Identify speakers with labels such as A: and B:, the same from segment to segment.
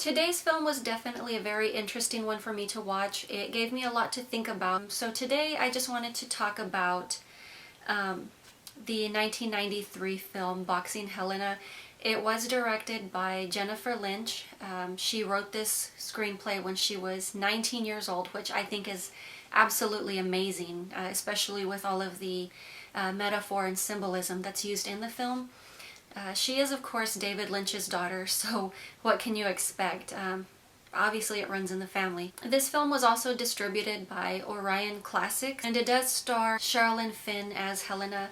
A: Today's film was definitely a very interesting one for me to watch. It gave me a lot to think about. So today I just wanted to talk about the 1993 film Boxing Helena. It was directed by Jennifer Lynch. She wrote this screenplay when she was 19 years old, which I think is absolutely amazing, especially with all of the metaphor and symbolism that's used in the film. She is, of course, David Lynch's daughter, so what can you expect? Obviously it runs in the family. This film was also distributed by Orion Classics, and it does star Charlaine as Helena.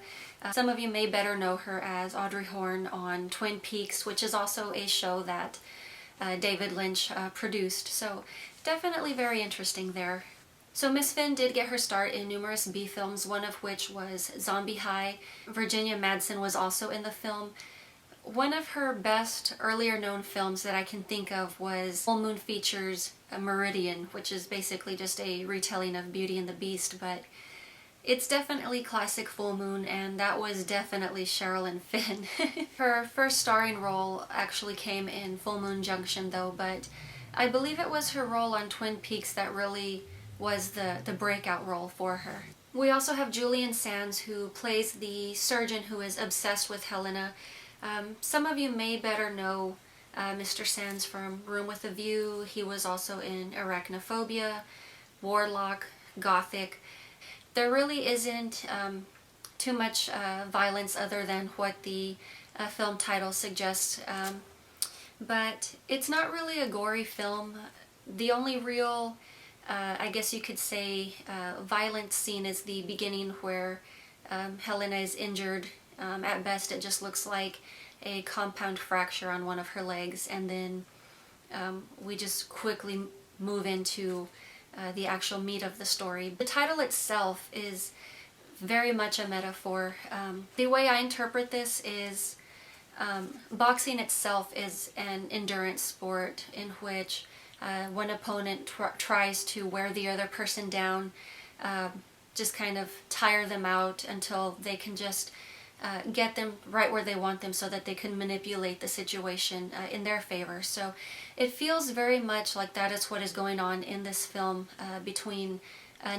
A: Some of you may better know her as Audrey Horne on Twin Peaks, which is also a show that David Lynch produced, so definitely very interesting there. So Miss Finn did get her start in numerous B films, one of which was Zombie High. Virginia Madsen was also in the film. One of her best earlier known films that I can think of was Full Moon Features Meridian, which is basically just a retelling of Beauty and the Beast, but it's definitely classic Full Moon, and that was definitely Charlaine Finn. Her first starring role actually came in Full Moon Junction though, but I believe it was her role on Twin Peaks that really was the breakout role for her. We also have Julian Sands, who plays the surgeon who is obsessed with Helena. Some of you may better know Mr. Sands from Room with a View. He was also in Arachnophobia, Warlock, Gothic. There really isn't too much violence other than what the film title suggests, but it's not really a gory film. The only real I guess you could say violent scene is the beginning where Helena is injured. At best it just looks like a compound fracture on one of her legs, and then we just quickly move into the actual meat of the story. The title itself is very much a metaphor. The way I interpret this is boxing itself is an endurance sport in which one opponent tries to wear the other person down, just kind of tire them out until they can just get them right where they want them so that they can manipulate the situation in their favor. So it feels very much like that is what is going on in this film between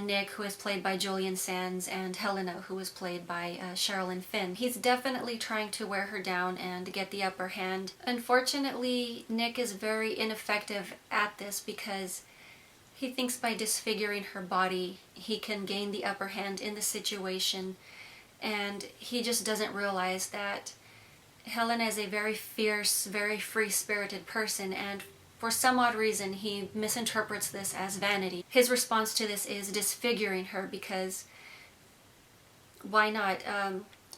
A: Nick, who is played by Julian Sands, and Helena, who is played by Charlaine Finn. He's definitely trying to wear her down and get the upper hand. Unfortunately, Nick is very ineffective at this because he thinks by disfiguring her body he can gain the upper hand in the situation, and he just doesn't realize that Helena is a very fierce, very free-spirited person, and for some odd reason he misinterprets this as vanity. His response to this is disfiguring her because why not?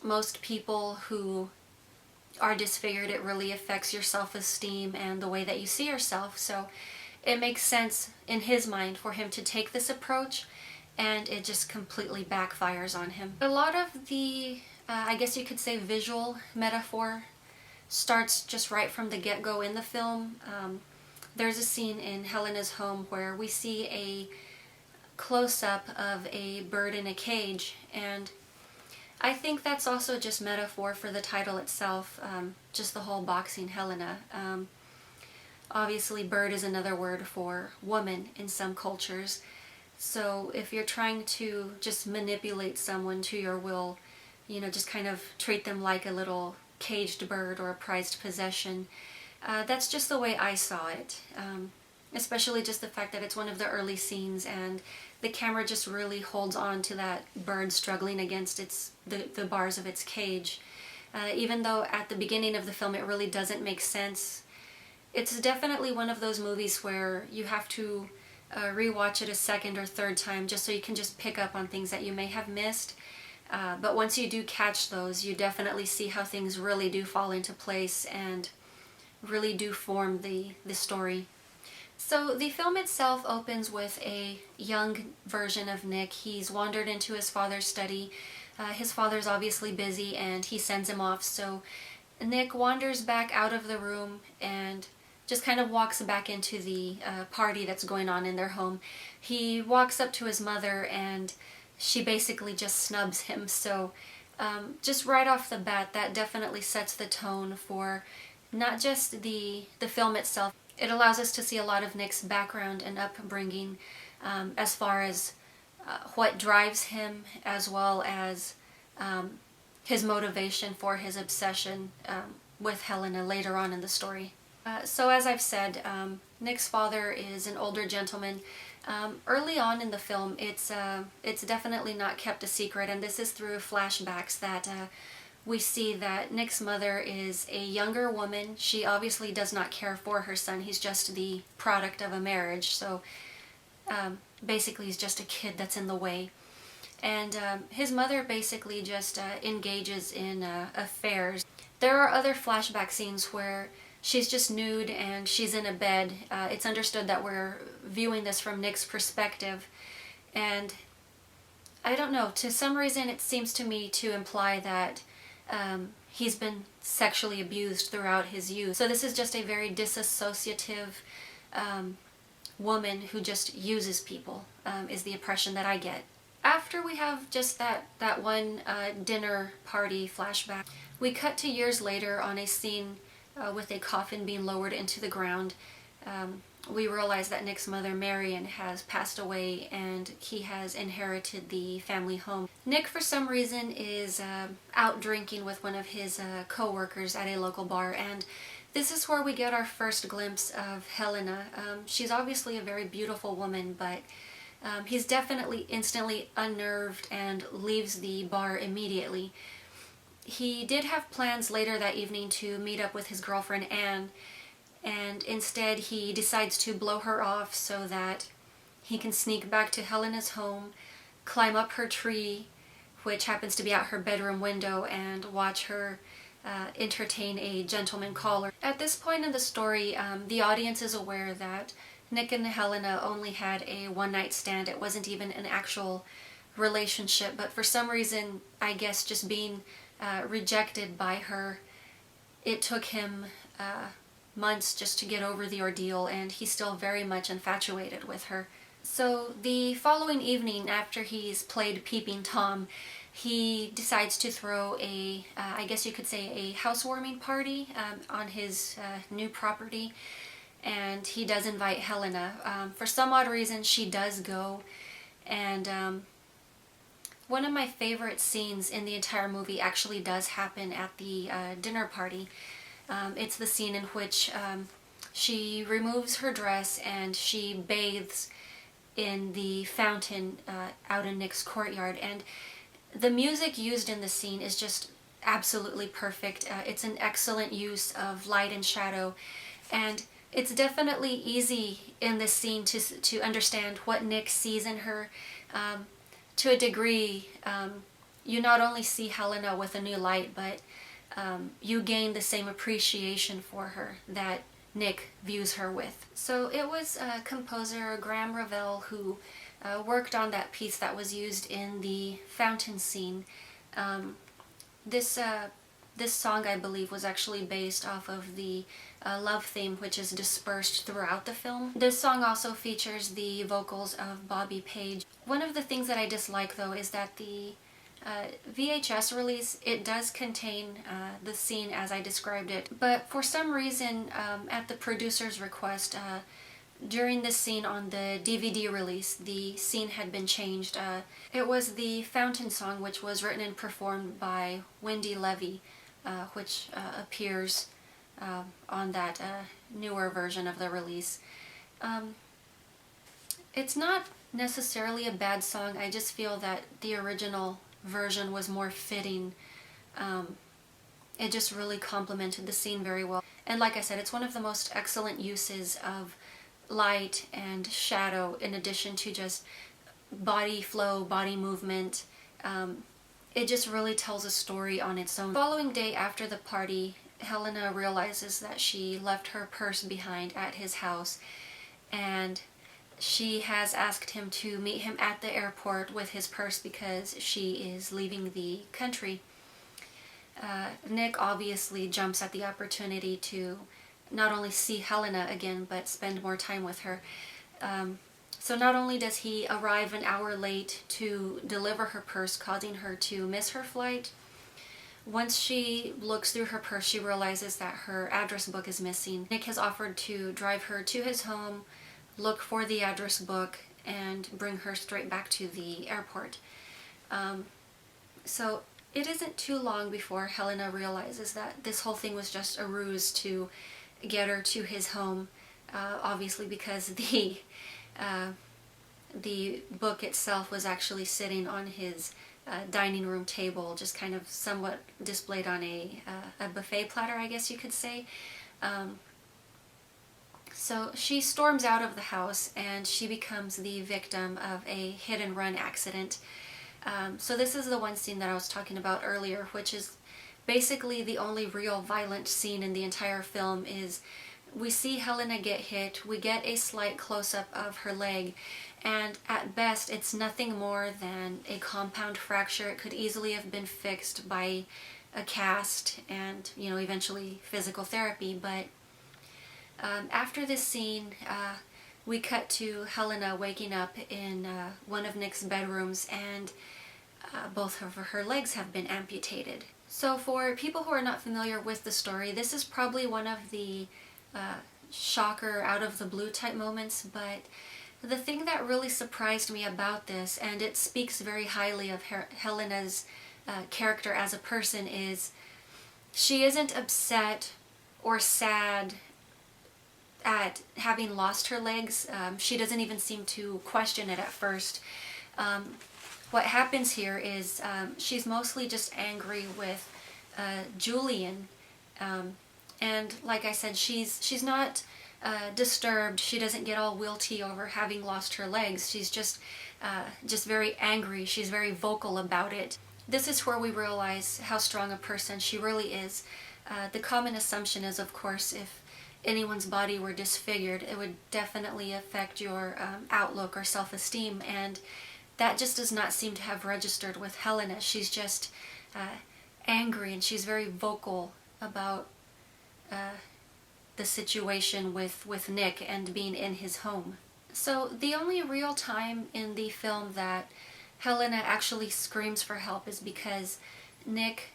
A: Most people who are disfigured, it really affects your self-esteem and the way that you see yourself, so it makes sense in his mind for him to take this approach, and it just completely backfires on him. A lot of the, I guess you could say, visual metaphor starts just right from the get-go in the film. There's a scene in Helena's home where we see a close-up of a bird in a cage, and I think that's also just metaphor for the title itself, just the whole Boxing Helena. Obviously bird is another word for woman in some cultures, so if you're trying to just manipulate someone to your will, you know, just kind of treat them like a little caged bird or a prized possession, that's just the way I saw it. Especially just the fact that it's one of the early scenes and the camera just really holds on to that bird struggling against the bars of its cage. Even though at the beginning of the film it really doesn't make sense, it's definitely one of those movies where you have to rewatch it a second or third time just so you can just pick up on things that you may have missed. But once you do catch those, you definitely see how things really do fall into place and really do form the story. So the film itself opens with a young version of Nick. He's wandered into his father's study. His father's obviously busy and he sends him off, so Nick wanders back out of the room and just kind of walks back into the party that's going on in their home. He walks up to his mother and she basically just snubs him, so just right off the bat that definitely sets the tone for not just the film itself. It allows us to see a lot of Nick's background and upbringing, as far as what drives him, as well as his motivation for his obsession with Helena later on in the story. So as I've said, Nick's father is an older gentleman. Early on in the film, it's definitely not kept a secret, and this is through flashbacks that we see that Nick's mother is a younger woman. She obviously does not care for her son. He's just the product of a marriage, so basically he's just a kid that's in the way. And his mother basically just engages in affairs. There are other flashback scenes where she's just nude and she's in a bed. It's understood that we're viewing this from Nick's perspective. And I don't know, to some reason it seems to me to imply that he's been sexually abused throughout his youth. So this is just a very disassociative woman who just uses people, is the impression that I get. After we have just that one dinner party flashback, we cut to years later on a scene with a coffin being lowered into the ground. We realize that Nick's mother, Marion, has passed away and he has inherited the family home. Nick, for some reason, is out drinking with one of his co-workers at a local bar, and this is where we get our first glimpse of Helena. She's obviously a very beautiful woman, but he's definitely instantly unnerved and leaves the bar immediately. He did have plans later that evening to meet up with his girlfriend Anne, and instead he decides to blow her off so that he can sneak back to Helena's home, climb up her tree, which happens to be out her bedroom window, and watch her entertain a gentleman caller. At this point in the story, the audience is aware that Nick and Helena only had a one-night stand. It wasn't even an actual relationship, but for some reason, I guess just being rejected by her, it took him months just to get over the ordeal, and he's still very much infatuated with her. So the following evening, after he's played Peeping Tom, he decides to throw a, I guess you could say, a housewarming party on his new property, and he does invite Helena. For some odd reason, she does go, and one of my favorite scenes in the entire movie actually does happen at the dinner party. It's the scene in which she removes her dress and she bathes in the fountain out in Nick's courtyard, and the music used in the scene is just absolutely perfect. It's an excellent use of light and shadow, and it's definitely easy in this scene to understand what Nick sees in her. To a degree, you not only see Helena with a new light, but you gain the same appreciation for her that Nick views her with. So it was composer Graham Revell who worked on that piece that was used in the fountain scene. This song, I believe, was actually based off of the love theme, which is dispersed throughout the film. This song also features the vocals of Bobby Page. One of the things that I dislike, though, is that the VHS release, it does contain the scene as I described it, but for some reason, at the producer's request, during this scene on the DVD release, the scene had been changed. It was the fountain song, which was written and performed by Wendy Levy, which appears on that newer version of the release. It's not necessarily a bad song. I just feel that the original version was more fitting. It just really complemented the scene very well. And like I said, it's one of the most excellent uses of light and shadow, in addition to just body flow, body movement. It just really tells a story on its own. The following day after the party, Helena realizes that she left her purse behind at his house, and she has asked him to meet him at the airport with his purse because she is leaving the country. Nick obviously jumps at the opportunity to not only see Helena again, but spend more time with her. So not only does he arrive an hour late to deliver her purse, causing her to miss her flight, Once she looks through her purse, she realizes that her address book is missing. Nick has offered to drive her to his home, look for the address book, and bring her straight back to the airport. So it isn't too long before Helena realizes that this whole thing was just a ruse to get her to his home, obviously because the book itself was actually sitting on his dining room table, just kind of somewhat displayed on a buffet platter, I guess you could say. So she storms out of the house and she becomes the victim of a hit-and-run accident. So this is the one scene that I was talking about earlier, which is basically the only real violent scene in the entire film. Is we see Helena get hit, we get a slight close-up of her leg, and at best it's nothing more than a compound fracture. It could easily have been fixed by a cast and, you know, eventually physical therapy. But after this scene, we cut to Helena waking up in one of Nick's bedrooms, and both of her legs have been amputated. So for people who are not familiar with the story, this is probably one of the shocker, out of the blue type moments, but the thing that really surprised me about this, and it speaks very highly of Helena's character as a person, is she isn't upset or sad at having lost her legs. She doesn't even seem to question it at first. What happens here is she's mostly just angry with Julian, and like I said, she's not disturbed. She doesn't get all wilty over having lost her legs. She's just very angry. She's very vocal about it. This is where we realize how strong a person she really is. The common assumption is, of course, if anyone's body were disfigured, it would definitely affect your outlook or self-esteem, and that just does not seem to have registered with Helena. She's just angry, and she's very vocal about the situation with Nick and being in his home. So the only real time in the film that Helena actually screams for help is because Nick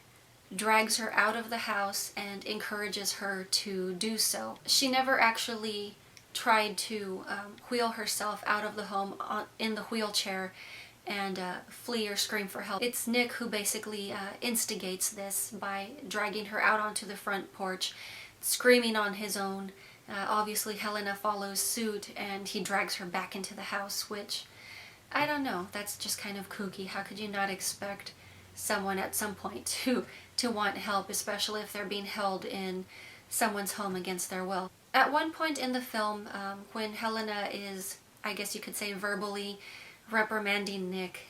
A: drags her out of the house and encourages her to do so. She never actually tried to wheel herself out of the home in the wheelchair and flee or scream for help. It's Nick who basically instigates this by dragging her out onto the front porch, screaming on his own. Obviously Helena follows suit and he drags her back into the house, which, I don't know, that's just kind of kooky. How could you not expect someone at some point to want help, especially if they're being held in someone's home against their will? At one point in the film, when Helena is, I guess you could say, verbally reprimanding Nick,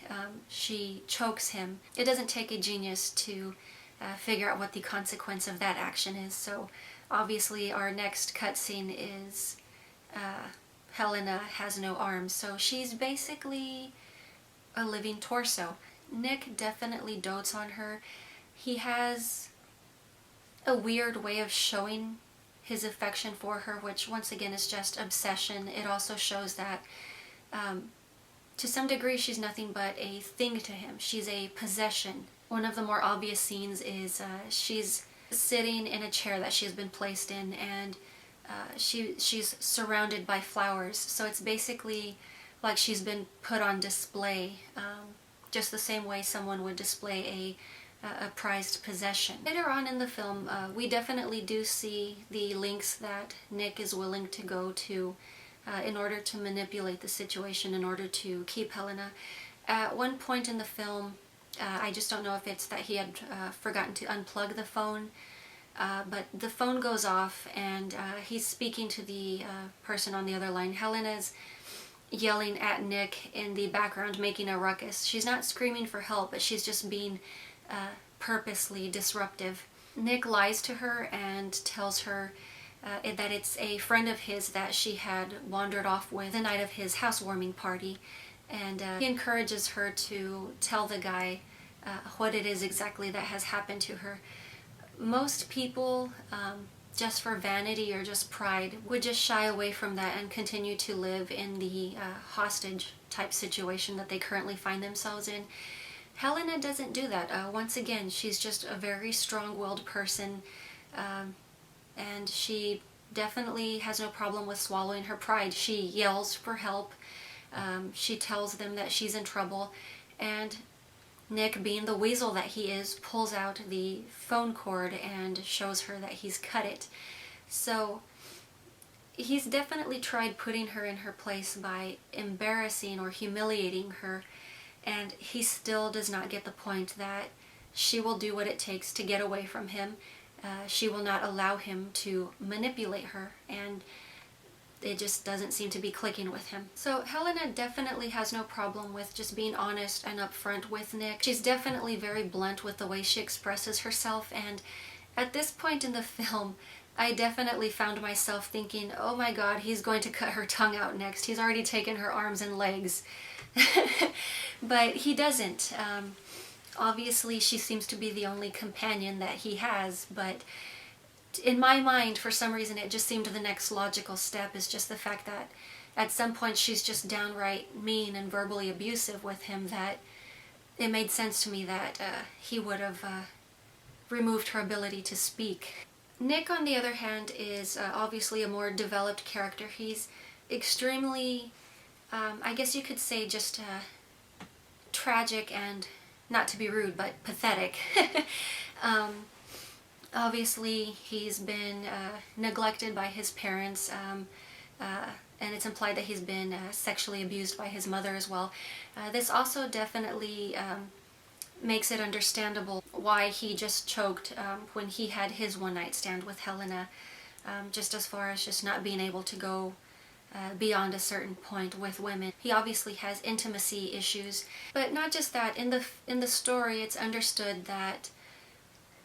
A: she chokes him. It doesn't take a genius to figure out what the consequence of that action is. So obviously our next cutscene is Helena has no arms, so she's basically a living torso. Nick definitely dotes on her. He has a weird way of showing his affection for her, which once again is just obsession. It also shows that to some degree she's nothing but a thing to him. She's a possession. One of the more obvious scenes is she's sitting in a chair that she's been placed in, and she's surrounded by flowers. So it's basically like she's been put on display, just the same way someone would display a prized possession. Later on in the film, we definitely do see the lengths that Nick is willing to go to in order to manipulate the situation, in order to keep Helena. At one point in the film, I just don't know if it's that he had forgotten to unplug the phone, but the phone goes off and he's speaking to the person on the other line. Helena's yelling at Nick in the background, making a ruckus. She's not screaming for help, but she's just being purposely disruptive. Nick lies to her and tells her that it's a friend of his that she had wandered off with the night of his housewarming party, and he encourages her to tell the guy what it is exactly that has happened to her. Most people, just for vanity or just pride, would just shy away from that and continue to live in the hostage type situation that they currently find themselves in. Helena doesn't do that. Once again, she's just a very strong-willed person, and she definitely has no problem with swallowing her pride. She yells for help. She tells them that she's in trouble, and Nick, being the weasel that he is, pulls out the phone cord and shows her that he's cut it. So he's definitely tried putting her in her place by embarrassing or humiliating her, and he still does not get the point that she will do what it takes to get away from him. She will not allow him to manipulate her, and it just doesn't seem to be clicking with him. So Helena definitely has no problem with just being honest and upfront with Nick. She's definitely very blunt with the way she expresses herself, and at this point in the film, I definitely found myself thinking, oh my god, he's going to cut her tongue out next. He's already taken her arms and legs. But he doesn't. Obviously, she seems to be the only companion that he has, but in my mind, for some reason, it just seemed the next logical step is just the fact that at some point she's just downright mean and verbally abusive with him, that it made sense to me that he would have removed her ability to speak. Nick, on the other hand, is obviously a more developed character. He's extremely, I guess you could say, just tragic and, not to be rude, but pathetic. Obviously, he's been neglected by his parents, and it's implied that he's been sexually abused by his mother as well. This also definitely makes it understandable why he just choked when he had his one-night stand with Helena, just as far as just not being able to go beyond a certain point with women. He obviously has intimacy issues, but not just that. In the story, it's understood that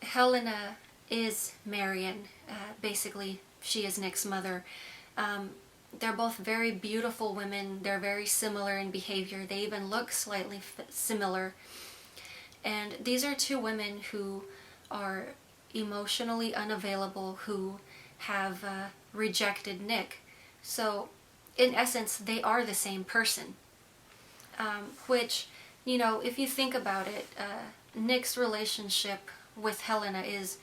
A: Helena is Marion. Basically, she is Nick's mother. They're both very beautiful women. They're very similar in behavior. They even look slightly similar. And these are two women who are emotionally unavailable, who have rejected Nick. So, in essence, they are the same person. Which, you know, if you think about it, Nick's relationship with Helena is,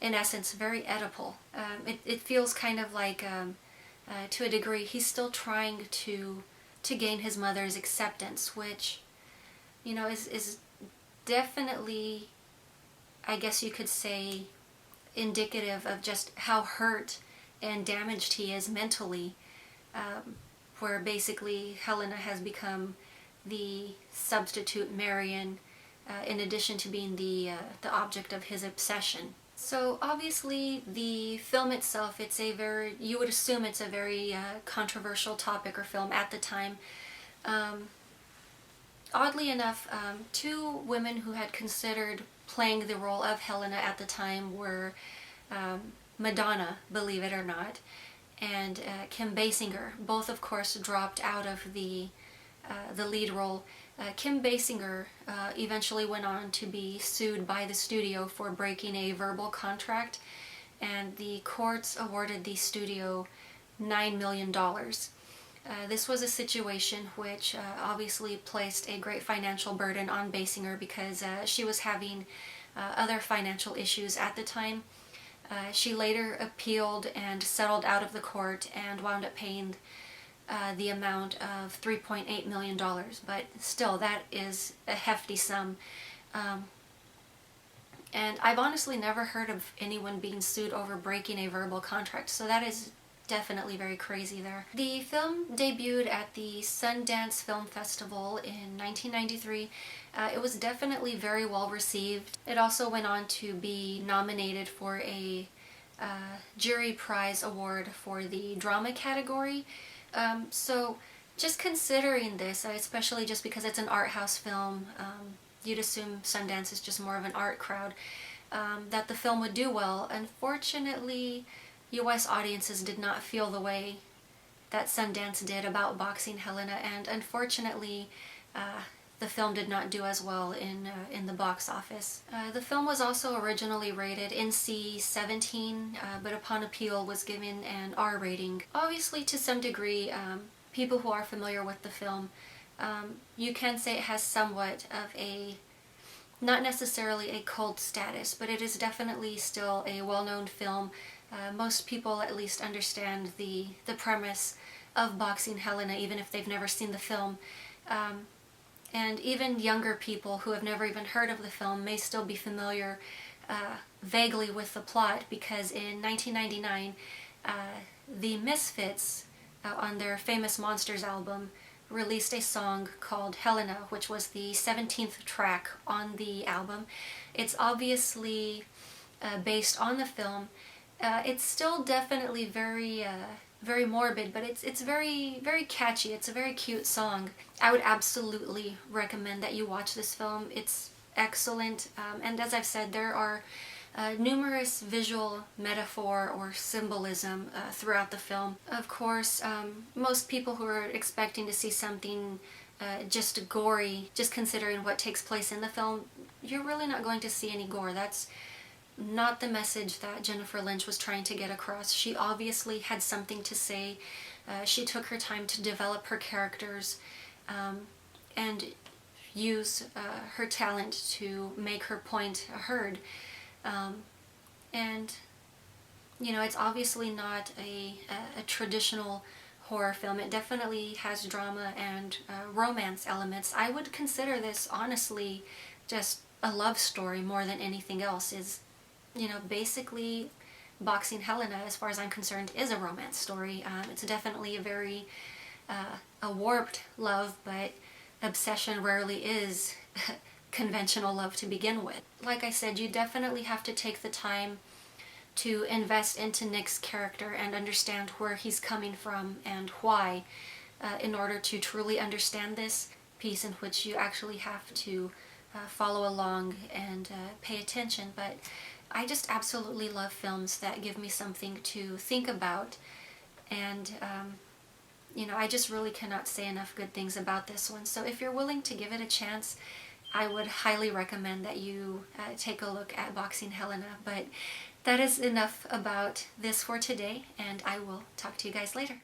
A: in essence, very Oedipal. It feels kind of like, to a degree, he's still trying to gain his mother's acceptance, which, you know, is definitely, I guess you could say, indicative of just how hurt and damaged he is mentally, where basically Helena has become the substitute Marion, in addition to being the object of his obsession. So obviously the film itself, you would assume it's a very controversial topic or film at the time. Oddly enough, two women who had considered playing the role of Helena at the time were Madonna, believe it or not, and Kim Basinger. Both, of course, dropped out of the lead role. Kim Basinger eventually went on to be sued by the studio for breaking a verbal contract, and the courts awarded the studio $9 million. This was a situation which obviously placed a great financial burden on Basinger because she was having other financial issues at the time. She later appealed and settled out of the court and wound up paying the amount of $3.8 million, but still, that is a hefty sum. And I've honestly never heard of anyone being sued over breaking a verbal contract, so that is definitely very crazy there. The film debuted at the Sundance Film Festival in 1993. It was definitely very well received. It also went on to be nominated for a jury prize award for the drama category. So just considering this, especially just because it's an art house film, you'd assume Sundance is just more of an art crowd, that the film would do well. Unfortunately, US audiences did not feel the way that Sundance did about Boxing Helena, and unfortunately, the film did not do as well in the box office. The film was also originally rated NC-17, but upon appeal was given an R rating. Obviously, to some degree, people who are familiar with the film, you can say it has somewhat of a not necessarily a cult status, but it is definitely still a well-known film. Most people at least understand the premise of Boxing Helena, even if they've never seen the film. And even younger people who have never even heard of the film may still be familiar vaguely with the plot, because in 1999, the Misfits, on their Famous Monsters album, released a song called Helena, which was the 17th track on the album. It's obviously based on the film. It's still definitely very morbid, but it's very, very catchy. It's a very cute song. I would absolutely recommend that you watch this film. It's excellent, and as I've said, there are numerous visual metaphor or symbolism throughout the film. Of course, most people who are expecting to see something just gory, just considering what takes place in the film, you're really not going to see any gore. That's not the message that Jennifer Lynch was trying to get across. She obviously had something to say. She took her time to develop her characters and use her talent to make her point heard. And, you know, it's obviously not a traditional horror film. It definitely has drama and romance elements. I would consider this, honestly, just a love story more than anything else. Is, you know, basically Boxing Helena, as far as I'm concerned, is a romance story. It's definitely a very a warped love, but obsession rarely is conventional love to begin with. Like I said, you definitely have to take the time to invest into Nick's character and understand where he's coming from and why, in order to truly understand this piece, in which you actually have to follow along and pay attention. But I just absolutely love films that give me something to think about, and you know, I just really cannot say enough good things about this one. So if you're willing to give it a chance, I would highly recommend that you take a look at Boxing Helena. But that is enough about this for today, and I will talk to you guys later.